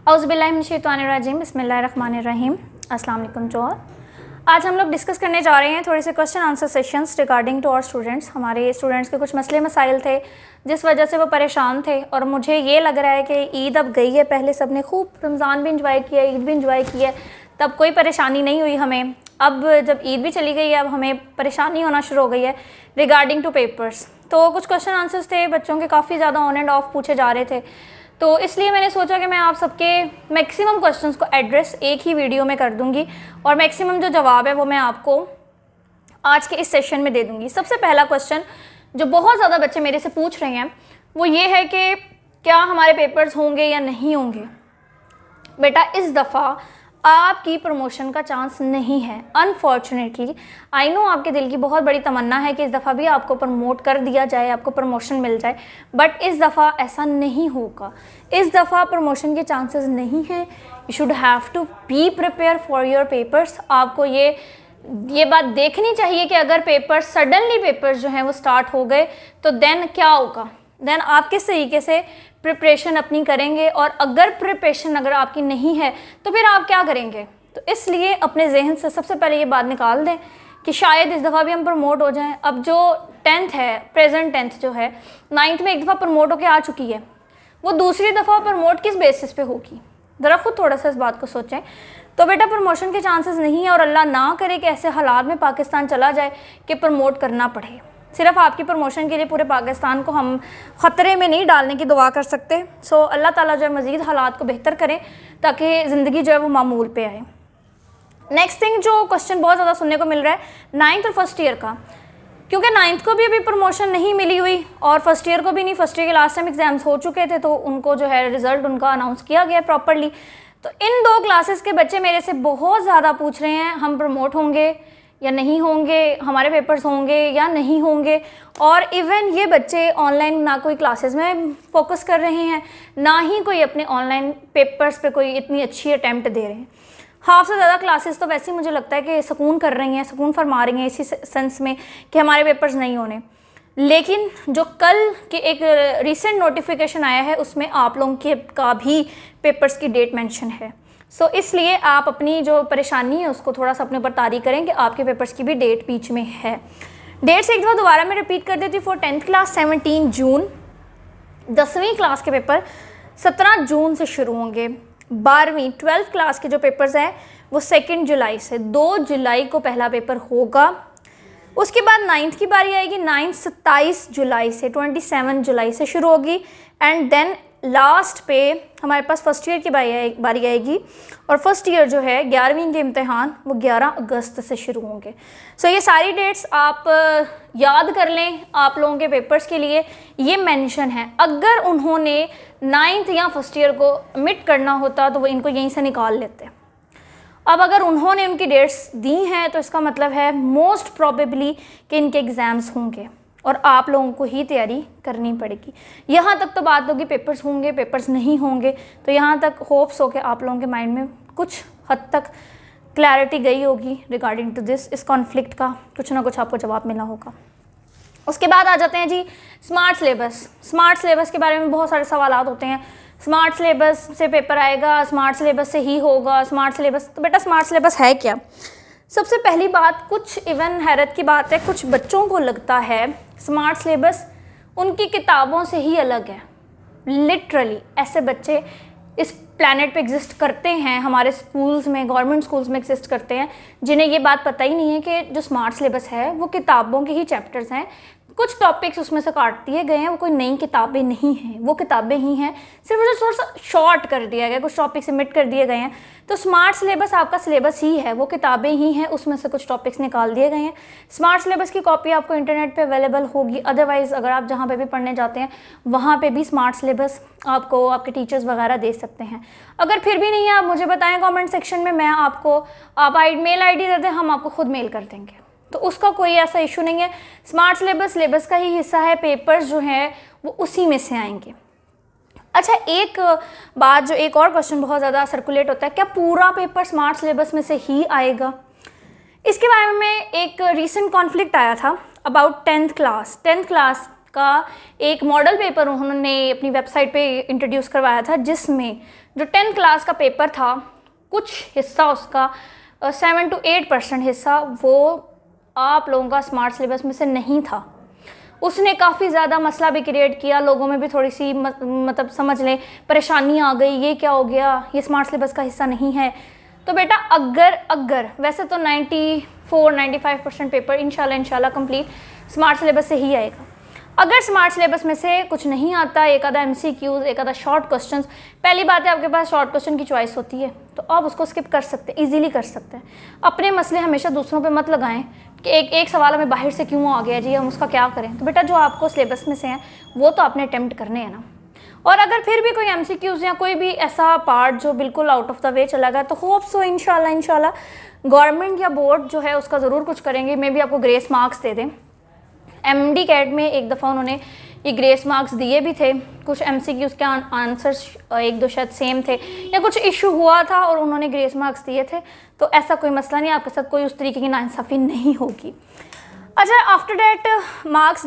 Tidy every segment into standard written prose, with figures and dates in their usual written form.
औज़ुबिल्लाहिमिनश्शैतानिर्रजीम बिस्मिल्लाहिर्रहमानिर्रहीम। अस्सलाम वालेकुम टू ऑल। आज हम लोग डिस्कस करने जा रहे हैं थोड़े से question answer sessions regarding to our students. हमारे स्टूडेंट्स के कुछ मसले मसाइल थे जिस वजह से वो परेशान थे, और मुझे ये लग रहा है कि ईद अब गई है, पहले सब ने खूब रमज़ान भी इंजॉय किया, ईद भी इंजॉय किया, तब कोई परेशानी नहीं हुई हमें। अब जब ईद भी चली गई है, अब हमें परेशानी होना शुरू हो गई है रिगार्डिंग टू पेपर्स। तो कुछ क्वेश्चन आंसर्स थे बच्चों के, काफ़ी ज़्यादा ऑन एंड ऑफ पूछे जा रहे थे, तो इसलिए मैंने सोचा कि मैं आप सबके मैक्सिमम क्वेश्चंस को एड्रेस एक ही वीडियो में कर दूंगी, और मैक्सिमम जो जवाब है वो मैं आपको आज के इस सेशन में दे दूंगी। सबसे पहला क्वेश्चन जो बहुत ज़्यादा बच्चे मेरे से पूछ रहे हैं वो ये है कि क्या हमारे पेपर्स होंगे या नहीं होंगे। बेटा, इस दफ़ा आपकी प्रमोशन का चांस नहीं है, अनफॉर्चुनेटली। आई नो आपके दिल की बहुत बड़ी तमन्ना है कि इस दफ़ा भी आपको प्रमोट कर दिया जाए, आपको प्रमोशन मिल जाए, बट इस दफ़ा ऐसा नहीं होगा। इस दफ़ा प्रमोशन के चांसेस नहीं हैं। You should have to be prepare for your papers. आपको ये बात देखनी चाहिए कि अगर पेपर्स सडनली पेपर्स जो हैं वो स्टार्ट हो गए तो देन क्या होगा, देन आप किस तरीके से प्रिपरेशन अपनी करेंगे, और अगर प्रिपरेशन अगर आपकी नहीं है तो फिर आप क्या करेंगे। तो इसलिए अपने जहन से सबसे पहले ये बात निकाल दें कि शायद इस दफ़ा भी हम प्रमोट हो जाएं। अब जो 10th है, प्रेजेंट 10th जो है, 9th में एक दफ़ा प्रमोट होकर आ चुकी है, वो दूसरी दफ़ा प्रमोट किस बेसिस पे होगी, ज़रा खुद थोड़ा सा इस बात को सोचें। तो बेटा, प्रमोशन के चांसेस नहीं है, और अल्लाह ना करे कि ऐसे हालात में पाकिस्तान चला जाए कि प्रमोट करना पड़े। सिर्फ आपकी प्रमोशन के लिए पूरे पाकिस्तान को हम ख़तरे में नहीं डालने की दुआ कर सकते। सो अल्लाह ताला जो है मज़ीद हालात को बेहतर करें ताकि ज़िंदगी जो है वो मामूल पे आए। नेक्स्ट थिंग जो क्वेश्चन बहुत ज़्यादा सुनने को मिल रहा है 9th और फर्स्ट ईयर का, क्योंकि 9th को भी अभी प्रमोशन नहीं मिली हुई और फर्स्ट ईयर को भी नहीं। फर्स्ट ईयर के लास्ट टाइम एग्जाम्स हो चुके थे, तो उनको जो है रिज़ल्ट उनका अनाउंस किया गया प्रॉपरली। तो इन दो क्लासेस के बच्चे मेरे से बहुत ज़्यादा पूछ रहे हैं हम प्रमोट होंगे या नहीं होंगे, हमारे पेपर्स होंगे या नहीं होंगे। और इवन ये बच्चे ऑनलाइन ना कोई क्लासेस में फोकस कर रहे हैं, ना ही कोई अपने ऑनलाइन पेपर्स पे कोई इतनी अच्छी अटैम्प्ट दे रहे हैं। हाफ से ज़्यादा क्लासेस तो वैसे ही मुझे लगता है कि सुकून कर रही हैं, सुकून फरमा रही हैं इसी सेंस में कि हमारे पेपर्स नहीं होने। लेकिन जो कल के एक रिसेंट नोटिफिकेशन आया है उसमें आप लोगों के का भी पेपर्स की डेट मेंशन है। सो इसलिए आप अपनी जो परेशानी है उसको थोड़ा सा अपने ऊपर तारी करें कि आपके पेपर्स की भी डेट बीच में है। डेट से एक दफ़ा दोबारा मैं रिपीट कर देती हूँ। फॉर 10th क्लास 17 जून, 10वीं क्लास के पेपर 17 जून से शुरू होंगे। 12वीं 12th क्लास के जो पेपर्स हैं वो 2 जुलाई से, 2 जुलाई को पहला पेपर होगा। उसके बाद 9th की बारी आएगी, 9th 27 जुलाई से 27 जुलाई से शुरू होगी, एंड देन लास्ट पे हमारे पास फर्स्ट ईयर की बारी आएगी, और फर्स्ट ईयर जो है 11वीं के इम्तिहान वो 11 अगस्त से शुरू होंगे। सो ये सारी डेट्स आप याद कर लें, आप लोगों के पेपर्स के लिए ये मेंशन है। अगर उन्होंने 9th या फर्स्ट ईयर को मिट करना होता तो वो इनको यहीं से निकाल लेते। अब अगर उन्होंने उनकी डेट्स दी हैं तो इसका मतलब है मोस्ट प्रॉबेबली कि इनके एग्ज़ाम्स होंगे और आप लोगों को ही तैयारी करनी पड़ेगी। यहाँ तक तो बात होगी पेपर्स होंगे पेपर्स नहीं होंगे, तो यहाँ तक होप्स हो कि आप लोगों के माइंड में कुछ हद तक क्लैरिटी गई होगी रिगार्डिंग टू दिस। इस कॉन्फ्लिक्ट का कुछ ना कुछ आपको जवाब मिला होगा। उसके बाद आ जाते हैं जी स्मार्ट सिलेबस। स्मार्ट सिलेबस के बारे में बहुत सारे सवाल होते हैं। स्मार्ट सिलेबस से पेपर आएगा, स्मार्ट सिलेबस से ही होगा, स्मार्ट सिलेबस। तो बेटा, स्मार्ट सिलेबस है क्या? सबसे पहली बात, कुछ इवन हैरत की बात है, कुछ बच्चों को लगता है स्मार्ट सिलेबस उनकी किताबों से ही अलग है। लिटरली ऐसे बच्चे इस प्लैनेट पे एग्जिस्ट करते हैं, हमारे स्कूल्स में, गवर्नमेंट स्कूल्स में एग्जिस्ट करते हैं, जिन्हें ये बात पता ही नहीं है कि जो स्मार्ट सिलेबस है वो किताबों के ही चैप्टर्स हैं। कुछ टॉपिक्स उसमें से काट दिए गए हैं, वो कोई नई किताबें नहीं हैं, वो किताबें ही हैं, सिर्फ उसे थोड़ा सा शॉर्ट कर दिया गया, कुछ टॉपिक्स मिट कर दिए गए हैं। तो स्मार्ट सिलेबस आपका सिलेबस ही है, वो किताबें ही हैं, उसमें से कुछ टॉपिक्स निकाल दिए गए हैं। स्मार्ट सिलेबस की कॉपी आपको इंटरनेट पे अवेलेबल होगी। अदरवाइज़ अगर आप जहाँ पे भी पढ़ने जाते हैं वहाँ पे भी स्मार्ट सिलेबस आपको आपके टीचर्स वगैरह दे सकते हैं। अगर फिर भी नहीं है, आप मुझे बताएं कमेंट सेक्शन में, मैं आपको आप मेल ID दे दें, हम आपको खुद मेल कर देंगे, तो उसका कोई ऐसा इशू नहीं है। स्मार्ट सिलेबस का ही हिस्सा है, पेपर्स जो हैं वो उसी में से आएंगे। अच्छा, एक बात, जो एक और क्वेश्चन बहुत ज़्यादा सर्कुलेट होता है, क्या पूरा पेपर स्मार्ट सिलेबस में से ही आएगा? इसके बारे में एक रीसेंट कॉन्फ्लिक्ट आया था about 10th class. 10th class का एक मॉडल पेपर उन्होंने अपनी वेबसाइट पे इंट्रोड्यूस करवाया था, जिसमें जो 10th क्लास का पेपर था कुछ हिस्सा उसका 7 to 8% हिस्सा वो आप लोगों का स्मार्ट सिलेबस में से नहीं था। उसने काफ़ी ज़्यादा मसला भी क्रिएट किया, लोगों में भी थोड़ी सी मतलब समझ लें परेशानी आ गई, ये क्या हो गया, ये स्मार्ट सिलेबस का हिस्सा नहीं है। तो बेटा अगर वैसे तो 94-95% पेपर इंशाल्लाह कंप्लीट स्मार्ट सिलेबस से ही आएगा। अगर स्मार्ट सिलेबस में से कुछ नहीं आता, एक आधा MCQs, एक आधा शॉर्ट क्वेश्चंस, पहली बात है आपके पास शॉर्ट क्वेश्चन की चॉइस होती है तो आप उसको स्किप कर सकते हैं, ईजिली कर सकते हैं। अपने मसले हमेशा दूसरों पे मत लगाएं कि एक सवाल हमें बाहर से क्यों आ गया जी, हम उसका क्या करें। तो बेटा जो आपको सिलेबस में से हैं वो तो आपने अटेम्प्ट करने हैं ना। और अगर फिर भी कोई MCQs या कोई भी ऐसा पार्ट जो बिल्कुल आउट ऑफ द वे चला गया तो होप सो इंशाल्लाह गवर्नमेंट या बोर्ड जो है उसका ज़रूर कुछ करेंगे, मे भी आपको ग्रेस मार्क्स दे दें। MD कैट में एक दफ़ा उन्होंने ये ग्रेस मार्क्स दिए भी थे, कुछ MCQs के आंसर्स एक दो शायद सेम थे या कुछ इशू हुआ था और उन्होंने ग्रेस मार्क्स दिए थे। तो ऐसा कोई मसला नहीं, आपके साथ कोई उस तरीके की नाइंसाफ़ी नहीं होगी। अच्छा, आफ्टर डैट मार्क्स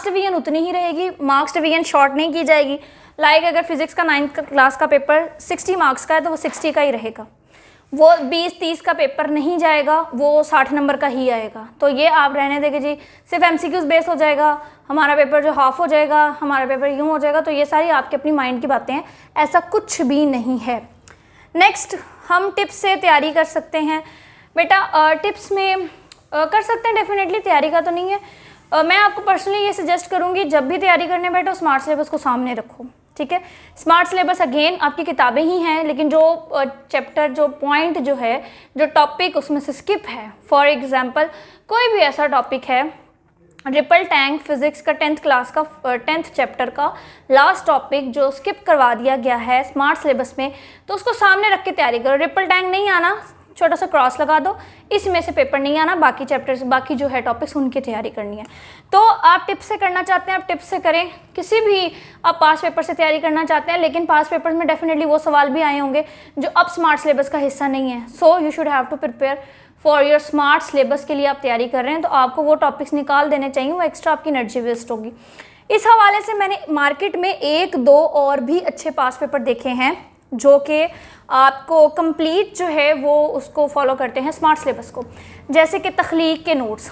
डिवीजन उतनी ही रहेगी, मार्क्स डिवीजन शॉर्ट नहीं की जाएगी। लाइक अगर फिज़िक्स का 9th क्लास का पेपर 60 मार्क्स का है तो वो 60 का ही रहेगा, वो 20-30 का पेपर नहीं जाएगा, वो 60 नंबर का ही आएगा। तो ये आप रहने देंगे जी, सिर्फ MCQs बेस हो जाएगा, हमारा पेपर जो हाफ हो जाएगा, हमारा पेपर यूँ हो जाएगा। तो ये सारी आपकी अपनी माइंड की बातें हैं, ऐसा कुछ भी नहीं है। नेक्स्ट हम टिप्स से तैयारी कर सकते हैं। बेटा टिप्स में कर सकते हैं, डेफिनेटली तैयारी का तो नहीं है। मैं आपको पर्सनली ये सजेस्ट करूँगी जब भी तैयारी करने बैठो स्मार्ट सिलेबस को सामने रखो, ठीक है। स्मार्ट सिलेबस अगेन आपकी किताबें ही हैं, लेकिन जो चैप्टर जो पॉइंट जो है जो टॉपिक उसमें से स्किप है, फॉर एग्जांपल कोई भी ऐसा टॉपिक है, रिपल टैंक फिज़िक्स का 10th क्लास का 10th चैप्टर का लास्ट टॉपिक जो स्किप करवा दिया गया है स्मार्ट सिलेबस में, तो उसको सामने रख के तैयारी करो। रिपल टैंक नहीं आना, छोटा सा क्रॉस लगा दो, इसमें से पेपर नहीं आना, बाकी चैप्टर्स बाकी जो है टॉपिक्स उनकी तैयारी करनी है। तो आप टिप्स से करना चाहते हैं आप टिप्स से करें, किसी भी आप पास पेपर से तैयारी करना चाहते हैं, लेकिन पास पेपर में डेफिनेटली वो सवाल भी आए होंगे जो अब स्मार्ट सिलेबस का हिस्सा नहीं है। So you should have to prepare for your smart syllabus के लिए आप तैयारी कर रहे हैं तो आपको वो टॉपिक्स निकाल देने चाहिए, वो एक्स्ट्रा आपकी एनर्जी वेस्ट होगी। इस हवाले से मैंने मार्केट में 1-2 और भी अच्छे पास पेपर देखे हैं जो कि आपको कंप्लीट जो है वो उसको फॉलो करते हैं स्मार्ट सिलेबस को। जैसे कि तख्लीक के नोट्स,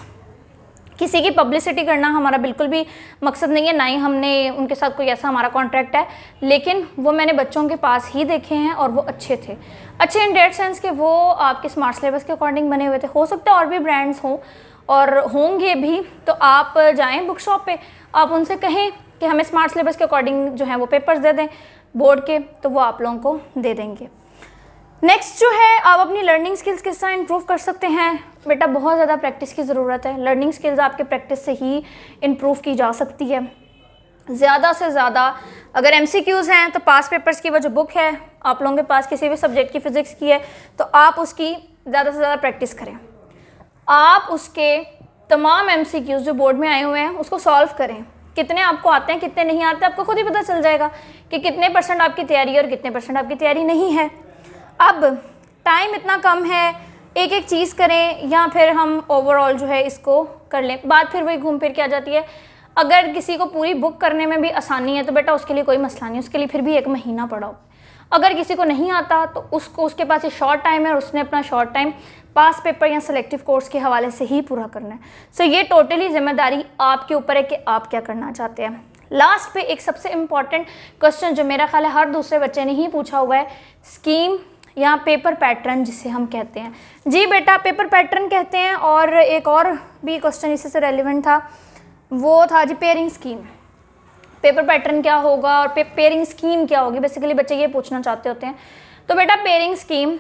किसी की पब्लिसिटी करना हमारा बिल्कुल भी मकसद नहीं है, ना ही हमने उनके साथ कोई ऐसा हमारा कॉन्ट्रैक्ट है, लेकिन वो मैंने बच्चों के पास ही देखे हैं और वो अच्छे थे। अच्छे इन डेट सेंस कि वो आपके स्मार्ट सिलेबस के अकॉर्डिंग बने हुए थे। हो सकता है और भी ब्रांड्स हों और होंगे भी, तो आप जाएँ बुक शॉप पर, आप उनसे कहें कि हमें स्मार्ट सिलेबस के अकॉर्डिंग जो है वो पेपर्स दे दें बोर्ड के, तो वो आप लोगों को दे देंगे। नेक्स्ट जो है आप अपनी लर्निंग स्किल्स किस तरह इंप्रूव कर सकते हैं। बेटा बहुत ज़्यादा प्रैक्टिस की ज़रूरत है, लर्निंग स्किल्स आपके प्रैक्टिस से ही इंप्रूव की जा सकती है। ज़्यादा से ज़्यादा अगर MCQs हैं तो पास पेपर्स की वो जो बुक है आप लोगों के पास किसी भी सब्जेक्ट की फ़िज़िक्स की है तो आप उसकी ज़्यादा से ज़्यादा प्रैक्टिस करें। आप उसके तमाम MCQs जो बोर्ड में आए हुए हैं उसको सॉल्व करें, कितने आपको आते हैं कितने नहीं आते आपको खुद ही पता चल जाएगा कि कितने % आपकी तैयारी है और कितने % आपकी तैयारी नहीं है। अब टाइम इतना कम है, एक एक चीज़ करें या फिर हम ओवरऑल जो है इसको कर लें। बात फिर वही घूम फिर के आ जाती है, अगर किसी को पूरी बुक करने में भी आसानी है तो बेटा उसके लिए कोई मसला नहीं, उसके लिए फिर भी 1 महीना पढ़ाओ। अगर किसी को नहीं आता तो उसके पास ये शॉर्ट टाइम है और उसने अपना शॉर्ट टाइम पास पेपर या सेलेक्टिव कोर्स के हवाले से ही पूरा करना है। सो ये टोटली जिम्मेदारी आपके ऊपर है कि आप क्या करना चाहते हैं। लास्ट पे एक सबसे इम्पॉर्टेंट क्वेश्चन जो मेरा ख्याल है हर दूसरे बच्चे ने ही पूछा हुआ है, स्कीम या पेपर पैटर्न जिसे हम कहते हैं। जी बेटा पेपर पैटर्न कहते हैं, और एक और भी क्वेश्चन इसी से रेलिवेंट था, वो था जी पेयरिंग स्कीम। पेपर पैटर्न क्या होगा और पेयरिंग स्कीम क्या होगी, बेसिकली बच्चे ये पूछना चाहते होते हैं। तो बेटा पेयरिंग स्कीम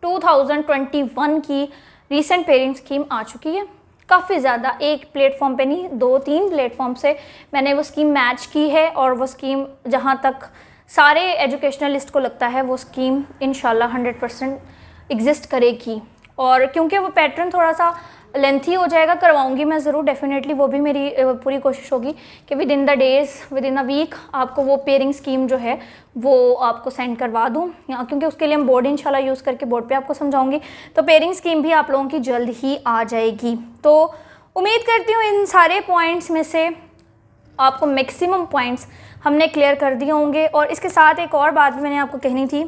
2021 की रीसेंट पेयरिंग स्कीम आ चुकी है, काफ़ी ज़्यादा, एक प्लेटफॉर्म पे नहीं 2-3 प्लेटफॉर्म से मैंने वो स्कीम मैच की है और वो स्कीम जहाँ तक सारे एजुकेशनलिस्ट को लगता है वो स्कीम इंशाल्लाह 100% एग्जिस्ट करेगी। और क्योंकि वो पैटर्न थोड़ा सा लेंथी हो जाएगा, करवाऊंगी मैं ज़रूर डेफिनेटली, वो भी मेरी पूरी कोशिश होगी कि within the days within a week आपको वो पेयरिंग स्कीम जो है वो आपको सेंड करवा दूँ, क्योंकि उसके लिए हम बोर्ड इंशाल्लाह यूज़ करके बोर्ड पे आपको समझाऊंगी। तो पेयरिंग स्कीम भी आप लोगों की जल्द ही आ जाएगी। तो उम्मीद करती हूँ इन सारे पॉइंट्स में से आपको मैक्सिमम पॉइंट्स हमने क्लियर कर दिए होंगे। और इसके साथ एक और बात भी मैंने आपको कहनी थी,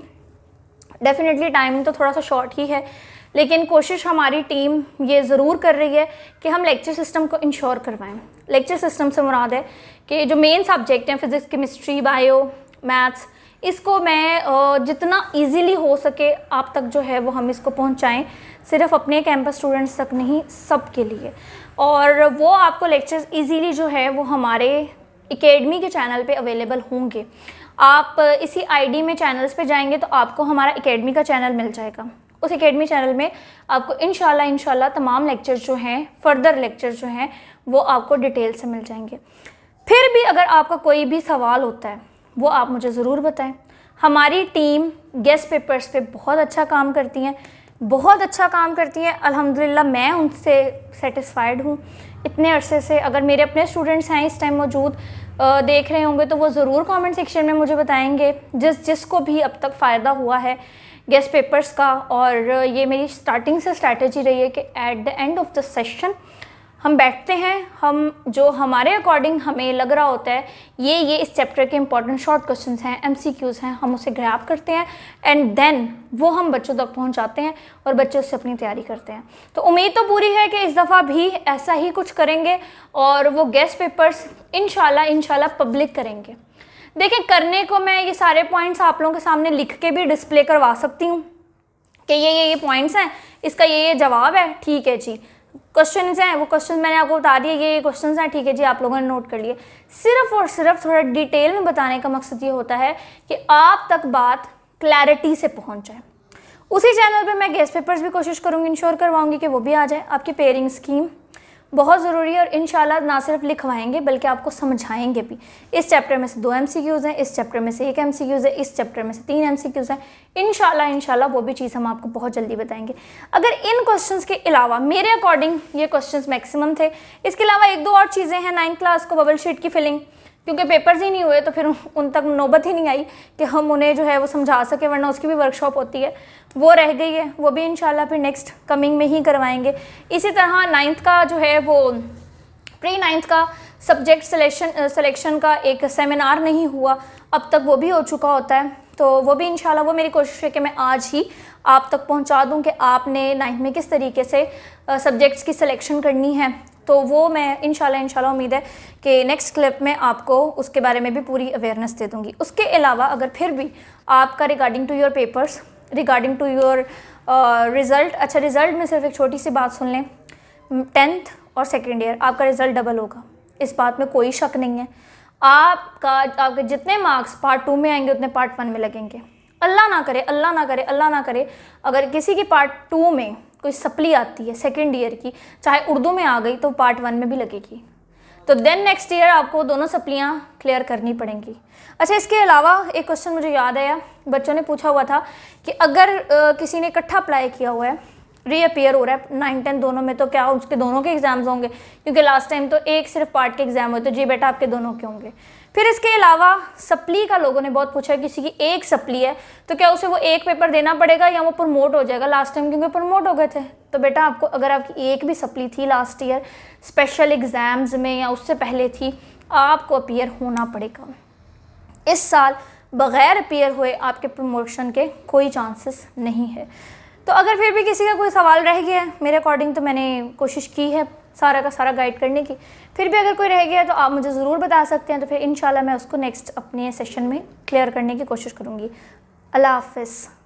डेफिनेटली टाइम तो थोड़ा सा शॉर्ट ही है, लेकिन कोशिश हमारी टीम ये ज़रूर कर रही है कि हम लेक्चर सिस्टम को इंश्योर करवाएं। लेक्चर सिस्टम से मुराद है कि जो मेन सब्जेक्ट हैं फिज़िक्स, केमिस्ट्री, बायो, मैथ्स, इसको मैं जितना इजीली हो सके आप तक जो है वो हम इसको पहुंचाएं, सिर्फ अपने कैंपस स्टूडेंट्स तक नहीं, सब के लिए। और वो आपको लेक्चर्स इजीली जो है वो हमारे एकेडमी के चैनल पे अवेलेबल होंगे। आप इसी आईडी में चैनल्स पे जाएंगे तो आपको हमारा एकेडमी का चैनल मिल जाएगा। उस एकेडमी चैनल में आपको इंशाल्लाह तमाम लेक्चर्स जो हैं, फर्दर लेक्चर्स जो हैं वो आपको डिटेल से मिल जाएंगे। फिर भी अगर आपका कोई भी सवाल होता है वो आप मुझे ज़रूर बताएं। हमारी टीम गेस्ट पेपर्स पे बहुत अच्छा काम करती हैं, बहुत अच्छा काम करती हैं अल्हम्दुलिल्लाह। मैं उनसे सेटिस्फाइड हूँ इतने अरसे से। अगर मेरे अपने स्टूडेंट्स हैं इस टाइम मौजूद देख रहे होंगे तो वो ज़रूर कमेंट सेक्शन में मुझे बताएंगे जिसको भी अब तक फ़ायदा हुआ है गेस्ट पेपर्स का। और ये मेरी स्टार्टिंग से स्ट्रैटेजी रही है कि at the end of the session हम बैठते हैं, हम जो हमारे अकॉर्डिंग हमें लग रहा होता है ये इस चैप्टर के इंपॉर्टेंट शॉर्ट क्वेश्चंस हैं, MCQs हैं, हम उसे ग्रैब करते हैं एंड देन वो हम बच्चों तक पहुंचाते हैं और बच्चे उससे अपनी तैयारी करते हैं। तो उम्मीद तो पूरी है कि इस दफ़ा भी ऐसा ही कुछ करेंगे और वो गेस्ट पेपर्स इंशाल्लाह पब्लिक करेंगे। देखिए, करने को मैं ये सारे पॉइंट्स आप लोगों के सामने लिख के भी डिस्प्ले करवा सकती हूँ कि ये पॉइंट्स हैं, इसका ये जवाब है, ठीक है जी। क्वेश्चंस हैं, वो क्वेश्चन मैंने आपको बता दिए, ये क्वेश्चंस हैं, ठीक है जी, आप लोगों ने नोट कर लिए। सिर्फ और सिर्फ थोड़ा डिटेल में बताने का मकसद ये होता है कि आप तक बात क्लैरिटी से पहुंच जाए। उसी चैनल पे मैं गेस्ट पेपर्स भी कोशिश करूँगी, इंश्योर करवाऊँगी कि वो भी आ जाए। आपकी पेयरिंग स्कीम बहुत ज़रूरी है और इंशाल्लाह ना सिर्फ लिखवाएंगे बल्कि आपको समझाएंगे भी। इस चैप्टर में से 2 MCQs हैं, इस चैप्टर में से 1 MCQs है, इस चैप्टर में से 3 MCQs हैं। इंशाल्लाह वो भी चीज़ हम आपको बहुत जल्दी बताएंगे। अगर इन क्वेश्चंस के अलावा मेरे अकॉर्डिंग ये क्वेश्चंस मैक्सिमम थे, इसके अलावा 1-2 और चीज़ें हैं। 9th क्लास को बबल शीट की फिलिंग, क्योंकि पेपर्स ही नहीं हुए तो फिर उन तक नौबत ही नहीं आई कि हम उन्हें जो है वो समझा सके, वरना उसकी भी वर्कशॉप होती है, वो रह गई है। वो भी इंशाल्लाह फिर नेक्स्ट कमिंग में ही करवाएंगे। इसी तरह 9th का जो है वो प्री 9th का सब्जेक्ट सिलेक्शन का एक सेमिनार नहीं हुआ, अब तक वो भी हो चुका होता है। तो वो भी इंशाल्लाह, वो मेरी कोशिश है कि मैं आज ही आप तक पहुंचा दूं कि आपने 9th में किस तरीके से सब्जेक्ट्स की सिलेक्शन करनी है। तो वो मैं इंशाल्लाह उम्मीद है कि नेक्स्ट क्लिप में आपको उसके बारे में भी पूरी अवेयरनेस दे दूँगी। उसके अलावा अगर फिर भी आपका regarding to your papers, regarding to your result, अच्छा रिज़ल्ट में सिर्फ एक छोटी सी बात सुन लें, 10th और सेकेंड ईयर आपका रिज़ल्ट डबल होगा, इस बात में कोई शक नहीं है। आपके जितने मार्क्स पार्ट 2 में आएंगे उतने पार्ट 1 में लगेंगे। अल्लाह ना करे अगर किसी की पार्ट 2 में कोई सप्ली आती है सेकेंड ईयर की, चाहे उर्दू में आ गई, तो पार्ट 1 में भी लगेगी। तो देन नेक्स्ट ईयर आपको दोनों सप्लियाँ क्लियर करनी पड़ेंगी। अच्छा, इसके अलावा एक क्वेश्चन मुझे याद आया, बच्चों ने पूछा हुआ था कि अगर किसी ने इकट्ठा अप्लाई किया हुआ है, रीअपियर हो रहा है 9-10 दोनों में, तो क्या उसके दोनों के एग्ज़ाम्स होंगे? क्योंकि लास्ट टाइम तो एक सिर्फ पार्ट के एग्ज़ाम हुए, तो जी बेटा आपके दोनों के होंगे। फिर इसके अलावा सप्ली का लोगों ने बहुत पूछा, किसी की एक सप्ली है तो क्या उसे वो एक पेपर देना पड़ेगा या वो प्रमोट हो जाएगा? लास्ट टाइम क्योंकि प्रमोट हो गए थे, तो बेटा आपको अगर आपकी एक भी सप्ली थी लास्ट ईयर स्पेशल एग्ज़ाम्स में या उससे पहले थी, आपको अपीयर होना पड़ेगा। इस साल बग़ैर अपीयर हुए आपके प्रमोशन के कोई चांसेस नहीं है। तो अगर फिर भी किसी का कोई सवाल रह गया है, मेरे अकॉर्डिंग तो मैंने कोशिश की है सारा का सारा गाइड करने की, फिर भी अगर कोई रह गया तो आप मुझे ज़रूर बता सकते हैं। तो फिर इंशाल्लाह मैं उसको नेक्स्ट अपने सेशन में क्लियर करने की कोशिश करूँगी। अल्लाह हाफ़िज़।